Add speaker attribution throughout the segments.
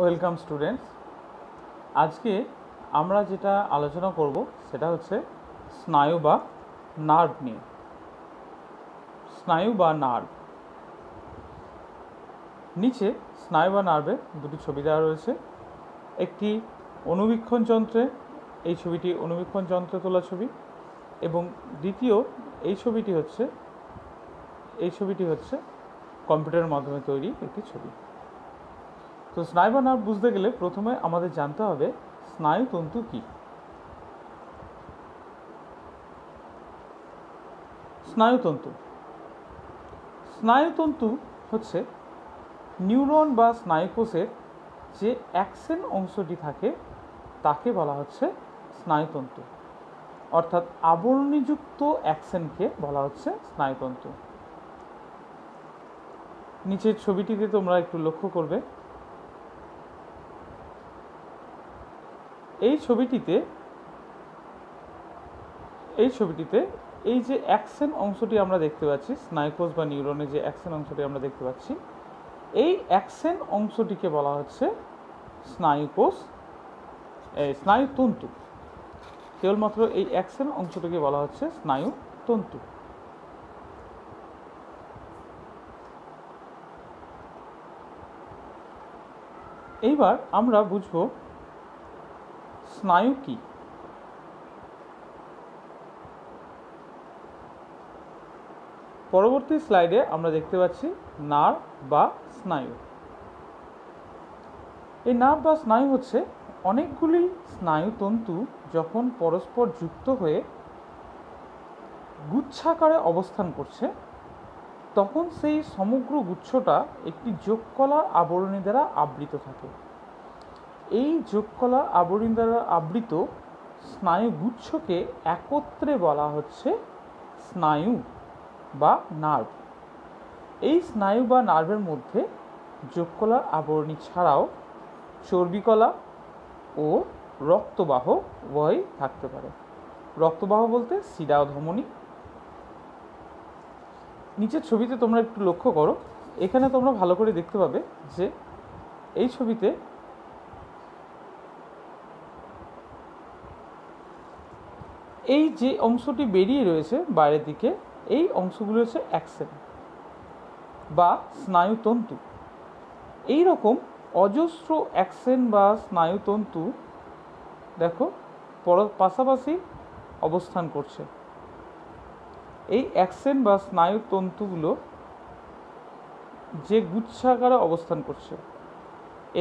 Speaker 1: Welcome students. আজকে আমরা যেটা আলোচনা করব সেটা হচ্ছে স্নায়ু বা নার্ভ নিয়ে। স্নায়ু বা নার্ভ, নিচে স্নায়ু বা নার্ভের দুটি ছবি দেওয়া রয়েছে। একটি অণুবীক্ষণ যন্ত্রে, এই ছবিটি অণুবীক্ষণ যন্ত্রে তোলা ছবি, এবং দ্বিতীয় এই ছবিটি হচ্ছে কম্পিউটারের মাধ্যমে তৈরি একটি ছবি। তো স্নায়ু বা নার্ভ বুঝতে গেলে প্রথমে আমাদের জানতে হবে স্নায়ুতন্তু কী। স্নায়ুতন্তু হচ্ছে নিউরন বা স্নায়ুকোষের যে অ্যাকশন অংশটি থাকে তাকে বলা হচ্ছে স্নায়ুতন্তু, অর্থাৎ আবরণীযুক্ত অ্যাকশনকে বলা হচ্ছে স্নায়ুতন্তু। নিচের ছবিটিতে তোমরা একটু লক্ষ্য করবে, এই ছবিটিতে এই যে অ্যাকশন অংশটি আমরা দেখতে পাচ্ছি, স্নায়ুকোষ বা নিউরনের যে অ্যাকশন অংশটি আমরা দেখতে পাচ্ছি, এই অ্যাকশন অংশটিকে বলা হচ্ছে স্নায়ুতন্তু। কেবলমাত্র এই অ্যাকশন অংশটিকে বলা হচ্ছে স্নায়ুতন্তু। এইবার আমরা বুঝব স্নায়ু কি। পরবর্তী স্লাইডে আমরা দেখতে পাচ্ছি নার্ভ বা স্নায়ু। এই নার্ভ বা স্নায়ু হচ্ছে অনেকগুলি স্নায়ুতন্তু যখন পরস্পর যুক্ত হয়ে গুচ্ছাকারে অবস্থান করছে, তখন সেই সমগ্র গুচ্ছটা একটি যোগকলার আবরণী দ্বারা আবৃত থাকে। এই যোগকলার আবরণী দ্বারা আবৃত স্নায়ুগুচ্ছকে একত্রে বলা হচ্ছে স্নায়ু বা নার্ভ। এই স্নায়ু বা নার্ভের মধ্যে যোগকলার আবরণী ছাড়াও চর্বিকলা ও রক্তবাহ উভয়ই থাকতে পারে। রক্তবাহ বলতে শিরা ও ধমনী। নিচের ছবিতে তোমরা একটু লক্ষ্য করো, এখানে তোমরা ভালো করে দেখতে পাবে যে এই ছবিতে এই যে অংশটি বেরিয়ে রয়েছে বাইরের দিকে, এই অংশগুলো হচ্ছে অ্যাকশন বা স্নায়ুতন্তু। এই রকম অজস্র অ্যাকশন বা স্নায়ুতন্তু দেখো পাশাপাশি অবস্থান করছে। এই অ্যাকশন বা স্নায়ুতন্তুগুলো যে গুচ্ছাকারে অবস্থান করছে,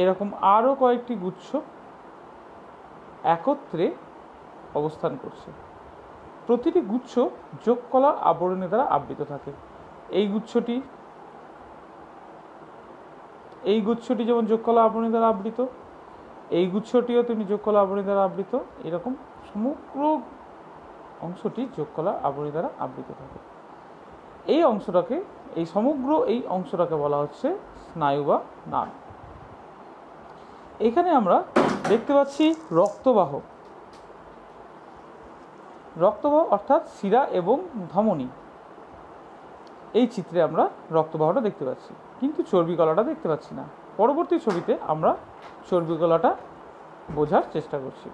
Speaker 1: এরকম আরও কয়েকটি গুচ্ছ একত্রে অবস্থান করছে। প্রতিটি গুচ্ছ যোগকলার আবরণী দ্বারা আবৃত থাকে। এই গুচ্ছটি যেমন যোগকলা আবরণী দ্বারা আবৃত, এই গুচ্ছটিও তেমনি যোগকলা আবরণী দ্বারা আবৃত। এরকম সমগ্র অংশটি যোগকলা আবরণী দ্বারা আবৃত থাকে। এই অংশটাকে বলা হচ্ছে স্নায়ু বা নার্ভ। এখানে আমরা দেখতে পাচ্ছি রক্তবাহ অর্থাৎ শিরা এবং ধমনী। এই চিত্রে আমরা রক্তবাহটা দেখতে পাচ্ছি, কিন্তু চর্বিকলাটা দেখতে পাচ্ছি না। পরবর্তী ছবিতে আমরা চর্বিকলাটা বোঝার চেষ্টা করছি।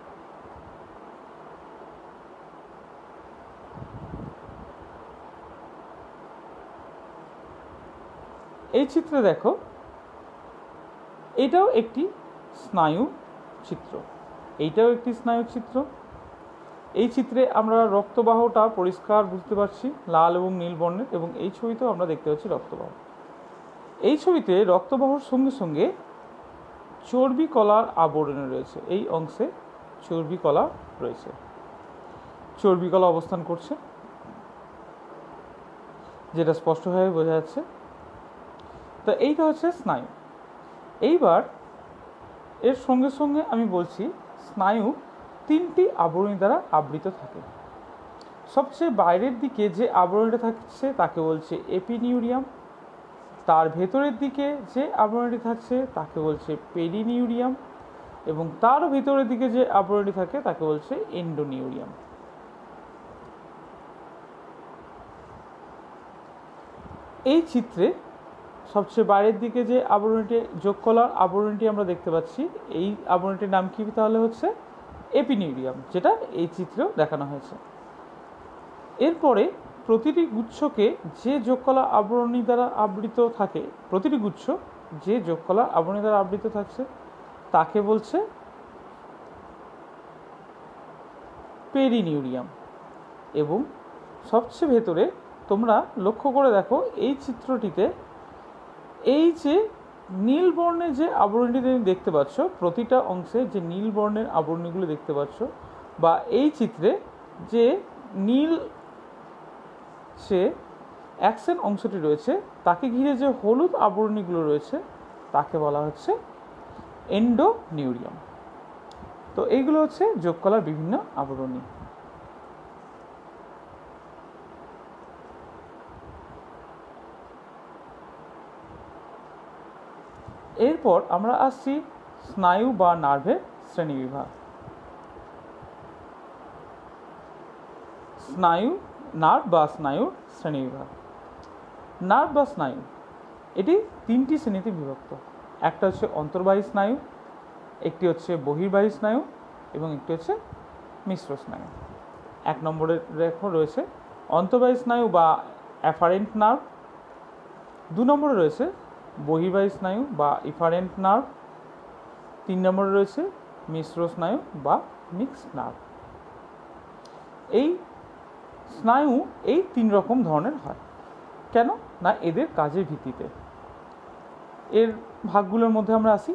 Speaker 1: এই চিত্রে দেখো, এটাও একটি স্নায়ু চিত্র, এই চিত্রে আমরা রক্তবাহটা পরিষ্কার বুঝতে পারছি, লাল এবং নীল বর্ণের, এবং এই ছবিতেও আমরা দেখতে পাচ্ছি রক্তবাহ। এই ছবিতে রক্তবাহর সঙ্গে সঙ্গে চর্বিকলার আবরণী রয়েছে। এই অংশে চর্বিকলা রয়েছে, চর্বিকলা অবস্থান করছে, যেটা স্পষ্টভাবে বোঝা যাচ্ছে। তো এইটা হচ্ছে স্নায়ু। এইবার এর সঙ্গে সঙ্গে আমি বলছি স্নায়ু তিনটি আবরণী দ্বারা আবৃত থাকে। সবচেয়ে বাইরের দিকে যে আবরণীটা থাকছে তাকে বলছে এপিনিউরিয়াম, তার ভেতরের দিকে যে আবরণীটি থাকছে তাকে বলছে পেরিনিউরিয়াম, এবং তার ভেতরের দিকে যে আবরণীটি থাকে তাকে বলছে এন্ডোনিউরিয়াম। এই চিত্রে সবচেয়ে বাইরের দিকে যে আবরণীটি যোগ কলার আবরণীটি আমরা দেখতে পাচ্ছি, এই আবরণীটির নাম কি তাহলে হচ্ছে এপিনিউরিয়াম, যেটা এই চিত্রেও দেখানো হয়েছে। এরপরে প্রতিটি গুচ্ছকে যে যোগকলা আবরণী দ্বারা আবৃত থাকে, প্রতিটি গুচ্ছ যে যোগকলা আবরণী দ্বারা আবৃত থাকছে তাকে বলছে পেরিনিউরিয়াম। এবং সবচেয়ে ভেতরে তোমরা লক্ষ্য করে দেখো এই চিত্রটিতে এই যে নীল বর্ণের যে আবরণীটি তুমি দেখতে পাচ্ছ, প্রতিটা অংশে যে নীল বর্ণের আবরণীগুলো দেখতে পাচ্ছ, বা এই চিত্রে যে নীল সে অ্যাকশন অংশটি রয়েছে তাকে ঘিরে যে হলুদ আবরণীগুলো রয়েছে তাকে বলা হচ্ছে এন্ডোনিউরিয়াম। তো এইগুলো হচ্ছে যোগকলার বিভিন্ন আবরণী। এরপর আমরা আসছি স্নায়ু বা নার্ভের শ্রেণীবিভাগ। নার্ভ বা স্নায়ুর শ্রেণীবিভাগ। নার্ভ বা স্নায়ু এটি তিনটি শ্রেণীতে বিভক্ত। একটা হচ্ছে অন্তর্বাহী স্নায়ু, একটি হচ্ছে বহির্বাহী স্নায়ু এবং একটি হচ্ছে মিশ্র স্নায়ু। 1 নম্বরে রয়েছে অন্তর্বাহী স্নায়ু বা অ্যাফারেন্ট নার্ভ। 2 নম্বরে রয়েছে বহির্বাহী স্নায়ু বা ইফারেন্ট নার্ভ। 3 নম্বরে রয়েছে মিশ্র স্নায়ু বা মিক্সড নার্ভ। এই স্নায়ু এই 3 রকম ধরনের হয়। কেন না এদের কাজের ভিত্তিতে। এর ভাগগুলোর মধ্যে আমরা আসি।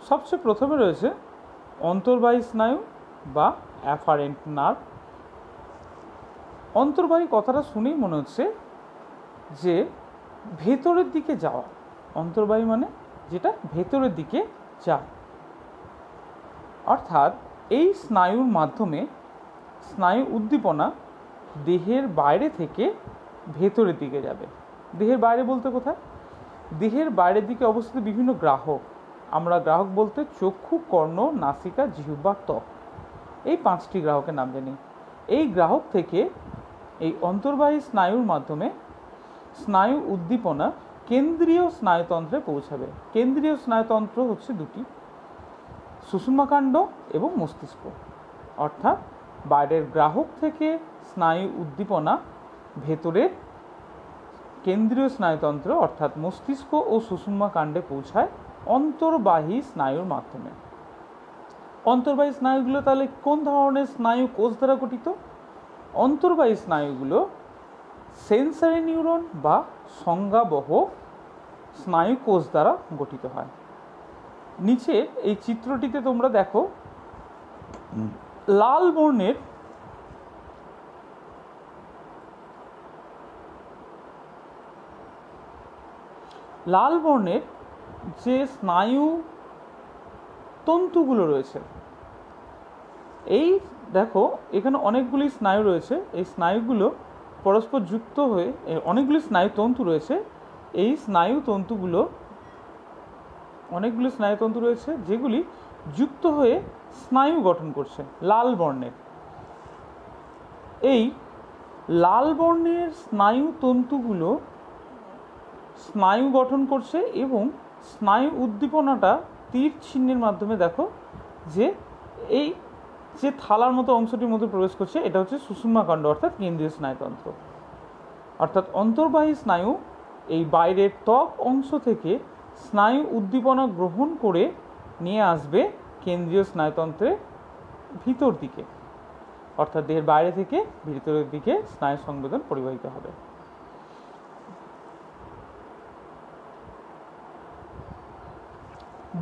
Speaker 1: সবচেয়ে প্রথমে রয়েছে অন্তর্বাহী স্নায়ু বা অ্যাফারেন্ট নার্ভ। অন্তর্বাহী কথাটা শুনেই মনে হচ্ছে যে ভেতরের দিকে যাওয়া। অন্তর্বাহী মানে যেটা ভেতরের দিকে যায়, অর্থাৎ এই স্নায়ুর মাধ্যমে স্নায়ু উদ্দীপনা দেহের বাইরে থেকে ভেতরের দিকে যাবে। দেহের বাইরে বলতে কোথায়? দেহের বাইরের দিকে অবস্থিত বিভিন্ন গ্রাহক, আমরা গ্রাহক বলতে চক্ষু, কর্ণ, নাসিকা, জিহ্বা, ত্বক, এই 5টি গ্রাহকের নাম জানি। এই গ্রাহক থেকে এই অন্তর্বাহী স্নায়ুর মাধ্যমে স্নায়ু উদ্দীপনা কেন্দ্রীয় স্নায়ুতন্ত্রে পৌঁছাবে। কেন্দ্রীয় স্নায়ুতন্ত্র হচ্ছে 2টি, সুষুম্নাকাণ্ড এবং মস্তিষ্ক। অর্থাৎ বাইরের গ্রাহক থেকে স্নায়ু উদ্দীপনা ভেতরের কেন্দ্রীয় স্নায়ুতন্ত্র অর্থাৎ মস্তিষ্ক ও সুষুম্নাকাণ্ডে পৌঁছায় অন্তর্বাহী স্নায়ুর মাধ্যমে। অন্তর্বাহী স্নায়ুগুলো তাহলে কোন ধরনের স্নায়ু কোষ দ্বারা গঠিত? অন্তর্বাহী স্নায়ুগুলো সেন্সরি নিউরন বা সংজ্ঞাবহ স্নায়ু কোষ দ্বারা গঠিত হয়। নিচে এই চিত্রটিতে তোমরা দেখো লাল বর্ণের যে স্নায়ু তন্তুগুলো রয়েছে, এই দেখো এখানে অনেকগুলি স্নায়ু রয়েছে। এই স্নায়ুগুলো পরস্পর যুক্ত হয়ে অনেকগুলি স্নায়ু তন্তু রয়েছে। এই অনেকগুলি স্নায়ুতন্তু রয়েছে যেগুলি যুক্ত হয়ে স্নায়ু গঠন করছে লাল বর্ণের। এই লাল বর্ণের স্নায়ু তন্তুগুলো স্নায়ু গঠন করছে এবং স্নায়ু উদ্দীপনাটা তীর চিহ্নের মাধ্যমে দেখো যে এই যে থালার মতো অংশটির মধ্যে প্রবেশ করছে, এটা হচ্ছে সুষুম্নাকাণ্ড অর্থাৎ কেন্দ্রীয় স্নায়ুতন্ত্র। অর্থাৎ অন্তর্বাহী স্নায়ু এই বাইরের ত্বক অংশ থেকে স্নায়ু উদ্দীপনা গ্রহণ করে নিয়ে আসবে কেন্দ্রীয় স্নায়ুতন্ত্রের ভিতর দিকে, অর্থাৎ দেহের বাইরে থেকে ভিতরের দিকে স্নায়ু সংবেদন পরিবাহিত হবে।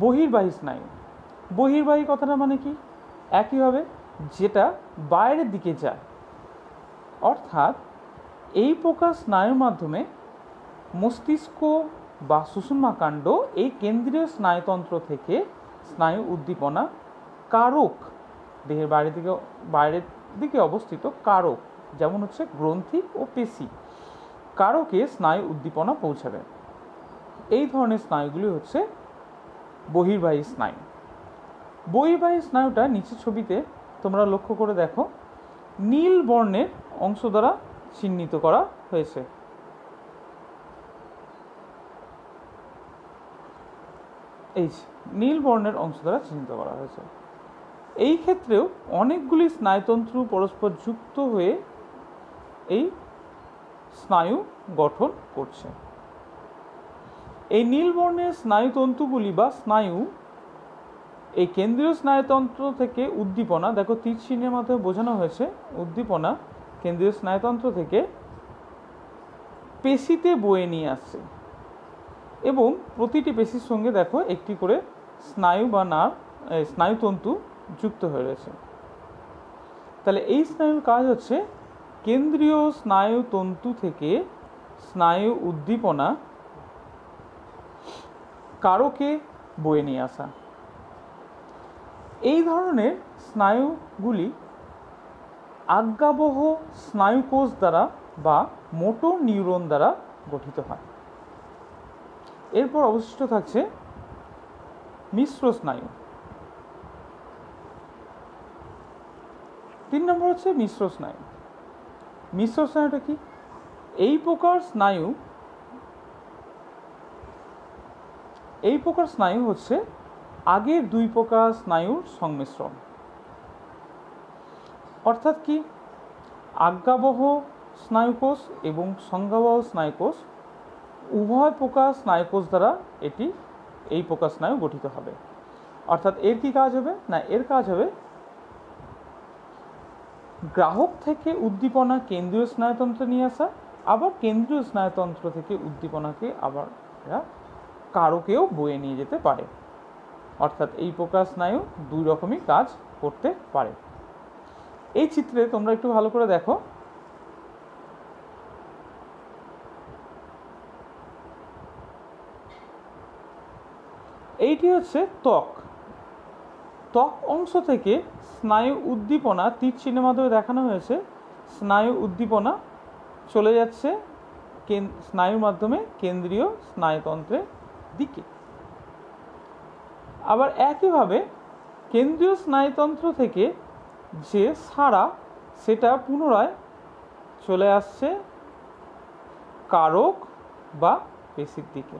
Speaker 1: বহির্বাহী স্নায়ু। বহির্বাহী কথাটা মানে কি? একইভাবে যেটা বাইরের দিকে যায়, অর্থাৎ এই প্রকার স্নায়ুর মাধ্যমে মস্তিষ্ক বা সুষুম্নাকাণ্ড এই কেন্দ্রীয় স্নায়ুতন্ত্র থেকে স্নায়ু উদ্দীপনা কারক, দেহের বাইরের দিকে অবস্থিত কারক, যেমন হচ্ছে গ্রন্থি ও পেশি, কারকে স্নায়ু উদ্দীপনা পৌঁছাবে। এই ধরনের স্নায়ুগুলি হচ্ছে বহির্বাহী স্নায়ু। বহির্বাহী স্নায়ুটা নিচের ছবিতে তোমরা লক্ষ্য করে দেখো নীল বর্ণের অংশ দ্বারা চিহ্নিত করা হয়েছে। এই নীল বর্ণের অংশ দ্বারা চিহ্নিত করা হয়েছে। এই ক্ষেত্রেও অনেকগুলি স্নায়ুতন্ত্র পরস্পর যুক্ত হয়ে এই স্নায়ু গঠন করছে। এই নীল বর্ণের স্নায়ুতন্তুগুলি বা স্নায়ু এই কেন্দ্রীয় স্নায়ুতন্ত্র থেকে উদ্দীপনা, দেখো তীর চিহ্নের মাধ্যমে বোঝানো হয়েছে, উদ্দীপনা কেন্দ্রীয় স্নায়ুতন্ত্র থেকে পেশিতে বয়ে নিয়ে আসছে এবং প্রতিটি পেশির সঙ্গে দেখো একটি করে স্নায়ু বা স্নায়ুতন্তু যুক্ত হয়ে রয়েছে। তাহলে এই স্নায়ুর কাজ হচ্ছে কেন্দ্রীয় স্নায়ুতন্তু থেকে স্নায়ু উদ্দীপনা কারকে বয়ে নিয়ে আসা। এই ধরনের স্নায়ুগুলি আজ্ঞাবহ স্নায়ুকোষ দ্বারা বা মোটর নিউরন দ্বারা গঠিত হয়। এরপর অবশিষ্ট থাকছে মিশ্র স্নায়ু। 3 নম্বর হচ্ছে মিশ্র স্নায়ু। মিশ্র স্নায়ুটা কি? এই প্রকার স্নায়ু হচ্ছে আগের 2 প্রকার স্নায়ুর সংমিশ্রণ। অর্থাৎ কি, আজ্ঞাবহ স্নায়ুকোষ এবং সংজ্ঞাবহ স্নায়ুকোষ উভয় প্রকার স্নায়ুকোষ দ্বারা এই প্রকার স্নায়ু গঠিত হবে। অর্থাৎ এর কি কাজ হবে না, এর কাজ হবে গ্রাহক থেকে উদ্দীপনা কেন্দ্রীয় স্নায়ুতন্ত্রে নিয়ে আসা, আবার কেন্দ্রীয় স্নায়ুতন্ত্র থেকে উদ্দীপনাকে আবার কারকেও বয়ে নিয়ে যেতে পারে। অর্থাৎ এই প্রকার স্নায়ু 2 রকমই কাজ করতে পারে। এই চিত্রে তোমরা একটু ভালো করে দেখো, এইটি হচ্ছে ত্বক। ত্বক অংশ থেকে স্নায়ু উদ্দীপনা তীর চিহ্নের মাধ্যমে দেখানো হয়েছে, স্নায়ু উদ্দীপনা চলে যাচ্ছে স্নায়ুর মাধ্যমে কেন্দ্রীয় স্নায়ুতন্ত্রের দিকে। আবার একইভাবে কেন্দ্রীয় স্নায়ুতন্ত্র থেকে যে সাড়া, সেটা পুনরায় চলে আসছে কারক বা পেশির দিকে।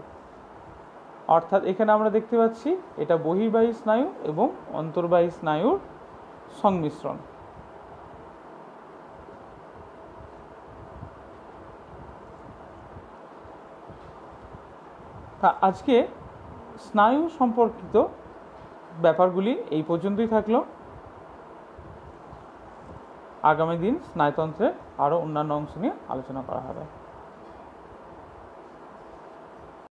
Speaker 1: অর্থাৎ এখানে আমরা দেখতে পাচ্ছি এটা বহির্বাহী স্নায়ু এবং অন্তর্বাহী স্নায়ুর সংমিশ্রণ। তা আজকে স্নায়ু সম্পর্কিত ব্যাপারগুলি এই পর্যন্তই থাকলো। আগামী দিন স্নায়ুতন্ত্রের আরও অন্যান্য অংশ নিয়ে আলোচনা করা হবে।